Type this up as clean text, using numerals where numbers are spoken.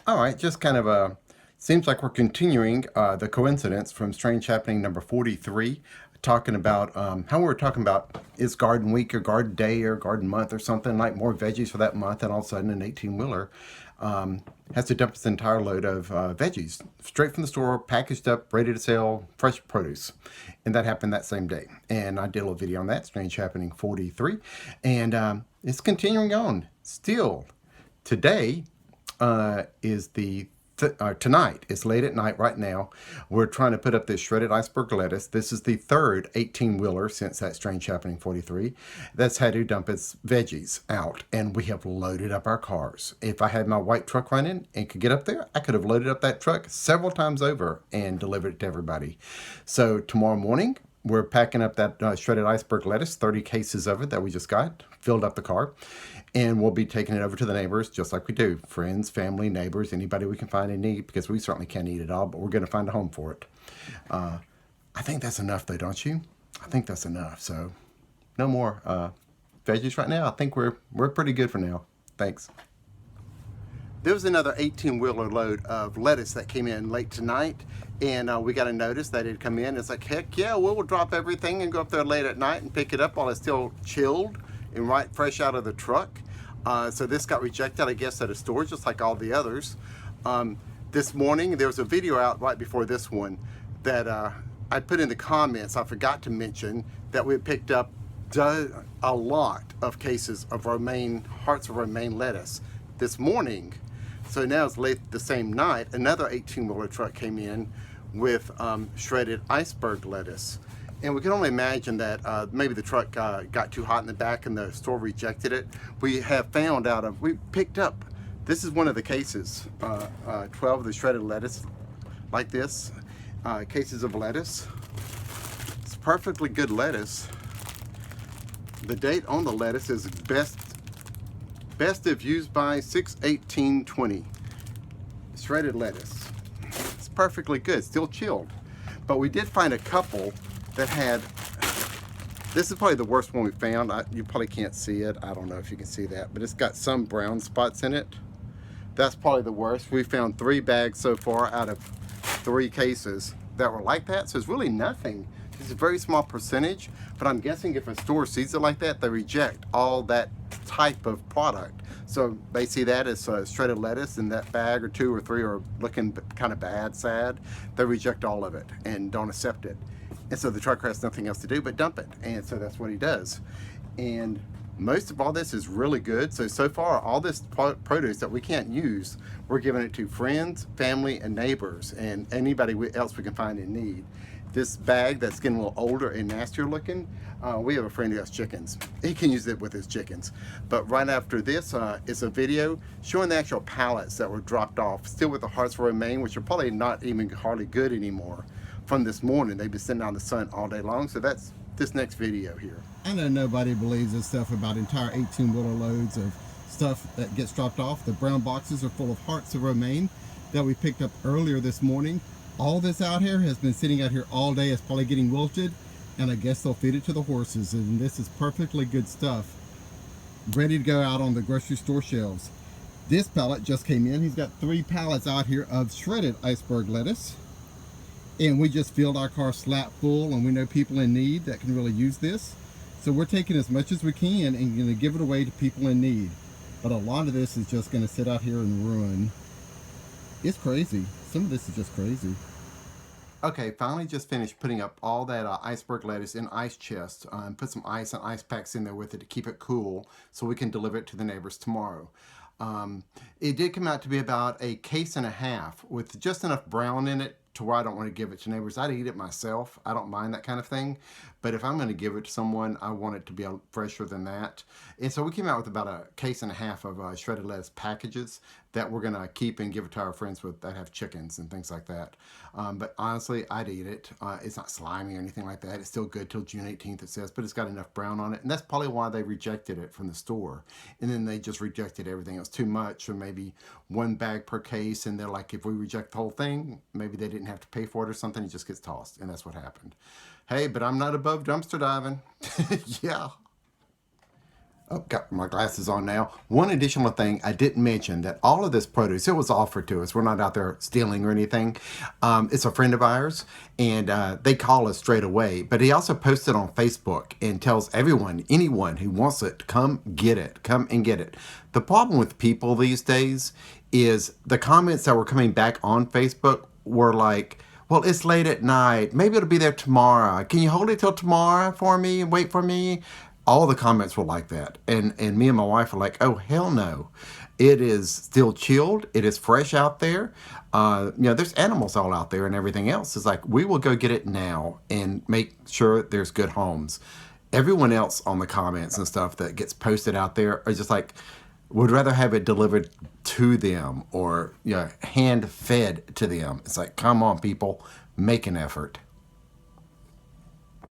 All right, just kind of seems like we're continuing the coincidence from Strange Happening number 43, talking about how we were talking about is garden week or garden day or garden month or something, like more veggies for that month, and all of a sudden an 18-wheeler has to dump its entire load of veggies straight from the store, packaged up, ready to sell, fresh produce. And that happened that same day. And I did a little video on that, Strange Happening 43, and it's continuing on. Still, today, is tonight. It's late at night right now. We're trying to put up this shredded iceberg lettuce. This is the third 18-wheeler since that Strange Happening 43 that's had to dump its veggies out, and we have loaded up our cars. If I had my white truck running and could get up there, I could have loaded up that truck several times over and delivered it to everybody. So tomorrow morning, we're packing up that shredded iceberg lettuce, 30 cases of it that we just got, filled up the car, and we'll be taking it over to the neighbors just like we do. Friends, family, neighbors, anybody we can find in need, because we certainly can't eat it all, but we're going to find a home for it. I think that's enough though, don't you? I think that's enough. So no more veggies right now. I think we're pretty good for now. Thanks. There was another 18-wheeler load of lettuce that came in late tonight, and we got a notice that it had come in. It's like, heck yeah, we'll drop everything and go up there late at night and pick it up while it's still chilled and right fresh out of the truck. So this got rejected, I guess, at a store, just like all the others. This morning, there was a video out right before this one that I put in the comments. I forgot to mention that we had picked up a lot of cases of romaine, hearts of romaine lettuce this morning. So now it's late the same night, another 18-wheeler truck came in with shredded iceberg lettuce. And we can only imagine that maybe the truck got too hot in the back and the store rejected it. We have found we picked up, this is one of the cases, 12 of the shredded lettuce like this, cases of lettuce. It's perfectly good lettuce. The date on the lettuce is best if used by 6/18/20. Shredded lettuce. It's perfectly good, still chilled. But we did find a couple that had, this is probably the worst one we found. You probably can't see it. I don't know if you can see that, but it's got some brown spots in it. That's probably the worst. We found 3 bags so far out of 3 cases that were like that. So it's really nothing. It's a very small percentage, but I'm guessing if a store sees it like that, they reject all that type of product. So they see that as shredded lettuce and that bag or 2 or 3 are looking kind of bad, sad. They reject all of it and don't accept it. And so the trucker has nothing else to do but dump it. And so that's what he does. And most of all this is really good. So far, all this produce that we can't use, we're giving it to friends, family, and neighbors, and anybody else we can find in need. This bag that's getting a little older and nastier looking, we have a friend who has chickens. He can use it with his chickens. But right after this is a video showing the actual pallets that were dropped off, still with the hearts of romaine, which are probably not even hardly good anymore, from this morning. They've been sitting out in the sun all day long. So that's this next video here. I know nobody believes this stuff about entire 18-wheeler loads of stuff that gets dropped off. The brown boxes are full of hearts of romaine that we picked up earlier this morning. All this out here has been sitting out here all day. It's probably getting wilted, and I guess they'll feed it to the horses. And this is perfectly good stuff, ready to go out on the grocery store shelves. This pallet just came in. He's got 3 pallets out here of shredded iceberg lettuce. And we just filled our car slap full, and we know people in need that can really use this. So we're taking as much as we can and going to give it away to people in need. But a lot of this is just going to sit out here and ruin. It's crazy. Some of this is just crazy. Okay, finally just finished putting up all that iceberg lettuce in ice chests and put some ice and ice packs in there with it to keep it cool so we can deliver it to the neighbors tomorrow. It did come out to be about a case and a half with just enough brown in it to where I don't want to give it to neighbors. I'd eat it myself. I don't mind that kind of thing. But if I'm going to give it to someone, I want it to be fresher than that. And so we came out with about a case and a half of shredded lettuce packages that we're going to keep and give it to our friends that have chickens and things like that. But honestly, I'd eat it. It's not slimy or anything like that. It's still good till June 18th, it says, but it's got enough brown on it. And that's probably why they rejected it from the store. And then they just rejected everything. It was too much, or maybe 1 bag per case. And they're like, if we reject the whole thing, maybe they didn't have to pay for it or something. It just gets tossed. And that's what happened. Hey, but I'm not above dumpster diving. Yeah. Oh, got my glasses on now. One additional thing I didn't mention, that all of this produce, it was offered to us. We're not out there stealing or anything. It's a friend of ours, and they call us straight away. But he also posted on Facebook and tells everyone, anyone who wants it, come get it. Come and get it. The problem with people these days is the comments that were coming back on Facebook were like, well, it's late at night. Maybe it'll be there tomorrow. Can you hold it till tomorrow for me and wait for me? All the comments were like that. And me and my wife were like, oh, hell no. It is still chilled. It is fresh out there. There's animals all out there and everything else. It's like, we will go get it now and make sure there's good homes. Everyone else on the comments and stuff that gets posted out there are just like, would rather have it delivered to them or hand fed to them. It's like, come on, people, make an effort.